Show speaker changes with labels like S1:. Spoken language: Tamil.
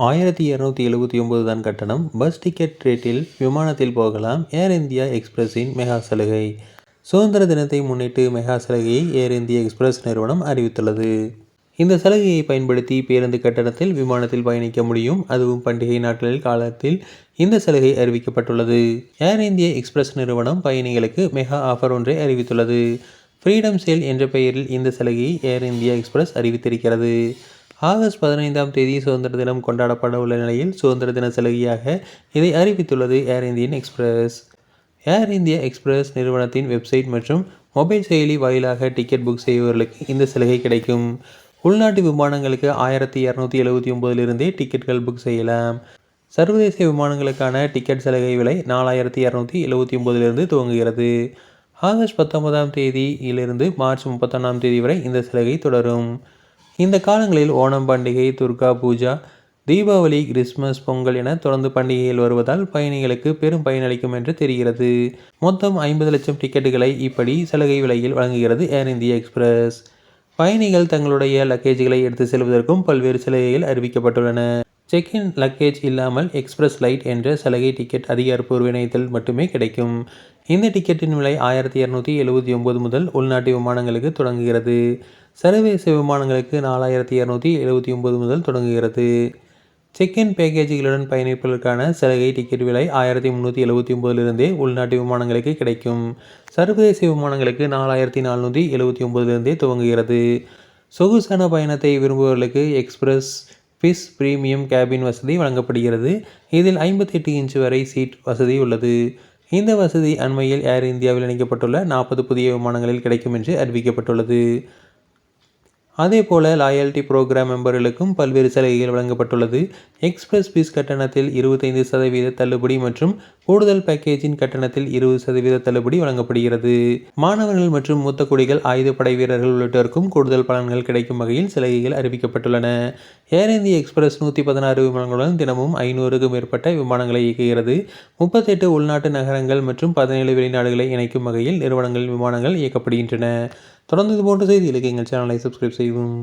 S1: 1279 தான் கட்டணம். பஸ் டிக்கெட் ரேட்டில் விமானத்தில் போகலாம். ஏர் இந்தியா எக்ஸ்பிரஸின் மெகா சலுகை. சுதந்திர தினத்தை முன்னிட்டு மெகா சலுகையை ஏர் இந்தியா எக்ஸ்பிரஸ் நிறுவனம் அறிவித்துள்ளது. இந்த சலுகையை பயன்படுத்தி பேருந்து கட்டணத்தில் விமானத்தில் பயணிக்க முடியும். அதுவும் பண்டிகை நாட்களில் காலத்தில் இந்த சலுகை அறிவிக்கப்பட்டுள்ளது. ஏர் இந்தியா எக்ஸ்பிரஸ் நிறுவனம் பயணிகளுக்கு மெகா ஆஃபர் ஒன்றை அறிவித்துள்ளது. ஃப்ரீடம் சேல் என்ற பெயரில் இந்த சலுகையை ஏர் இந்தியா எக்ஸ்பிரஸ் அறிவித்திருக்கிறது. ஆகஸ்ட் 15ஆம் தேதி சுதந்திர தினம் கொண்டாடப்பட உள்ள நிலையில் சுதந்திர தின சலுகையாக இதை அறிவித்துள்ளது ஏர் இந்தியன் எக்ஸ்பிரஸ். ஏர் இந்தியா எக்ஸ்பிரஸ் நிறுவனத்தின் வெப்சைட் மற்றும் மொபைல் செயலி வாயிலாக டிக்கெட் புக் செய்பவர்களுக்கு இந்த சலுகை கிடைக்கும். உள்நாட்டு விமானங்களுக்கு 1279 டிக்கெட்டுகள் புக் செய்யலாம். சர்வதேச விமானங்களுக்கான டிக்கெட் சலுகை விலை 4279 துவங்குகிறது. ஆகஸ்ட் 19ஆம் தேதியிலிருந்து மார்ச் 31ஆம் தேதி வரை இந்த சலுகை தொடரும். இந்த காலங்களில் ஓணம் பண்டிகை, துர்கா பூஜா, தீபாவளி, கிறிஸ்துமஸ், பொங்கல் என தொடர்ந்து பண்டிகைகள் வருவதால் பயணிகளுக்கு பெரும் பயனளிக்கும் என்று தெரிகிறது. மொத்தம் 50 லட்சம் டிக்கெட்டுகளை இப்படி சலுகை விலையில் வழங்குகிறது ஏர் இந்தியா எக்ஸ்பிரஸ். பயணிகள் தங்களுடைய லக்கேஜ்களை எடுத்து செல்வதற்கும் பல்வேறு சலுகைகள் அறிவிக்கப்பட்டுள்ளன. செக்-இன் லக்கேஜ் இல்லாமல் எக்ஸ்பிரஸ் லைட் என்ற சலுகை டிக்கெட் அதிகாரப்பூர்வ இணையத்தில் மட்டுமே கிடைக்கும். இந்த டிக்கெட்டின் விலை 1279 முதல் உள்நாட்டு விமானங்களுக்கு தொடங்குகிறது. சர்வதேச விமானங்களுக்கு 4279 முதல் தொடங்குகிறது. செக்-இன் பேக்கேஜுகளுடன் பயணிப்பதற்கான சலுகை டிக்கெட் விலை 1379 உள்நாட்டு விமானங்களுக்கு கிடைக்கும். சர்வதேச விமானங்களுக்கு 4479 துவங்குகிறது. சொகுசான பயணத்தை விரும்புபவர்களுக்கு எக்ஸ்பிரஸ் பிஸ் பிரீமியம் கேபின் வசதி வழங்கப்படுகிறது. இதில் 58 இன்ச் வரை சீட் வசதி உள்ளது. இந்த வசதி அண்மையில் ஏர் இந்தியாவில் இணைக்கப்பட்டுள்ள 40 புதிய விமானங்களில் கிடைக்கும் என்று அறிவிக்கப்பட்டுள்ளது. அதேபோல லாயல்டி புரோகிராம் மெம்பர்களுக்கும் பல்வேறு சலுகைகள் வழங்கப்பட்டுள்ளது. எக்ஸ்பிரஸ் பீஸ் கட்டணத்தில் 25% தள்ளுபடி மற்றும் கூடுதல் பேக்கேஜின் கட்டணத்தில் 20% தள்ளுபடி வழங்கப்படுகிறது. மாணவர்கள் மற்றும் மூத்த குடிகள், ஆயுதப்படை வீரர்கள் உள்ளிட்டோருக்கும் கூடுதல் பலன்கள் கிடைக்கும் வகையில் சலுகைகள் அறிவிக்கப்பட்டுள்ளன. ஏர் இந்தியா எக்ஸ்பிரஸ் 116 விமானங்களுடன் தினமும் 500க்கும் மேற்பட்ட விமானங்களை இயக்குகிறது. 38 உள்நாட்டு நகரங்கள் மற்றும் 17 வெளிநாடுகளை இணைக்கும் வகையில் நிறுவனங்களின் விமானங்கள் இயக்கப்படுகின்றன. தொடர்ந்து இதுபோன்ற செய்திகளுக்கு எங்கள் சேனலை சப்ஸ்கிரைப் செய்யவும்.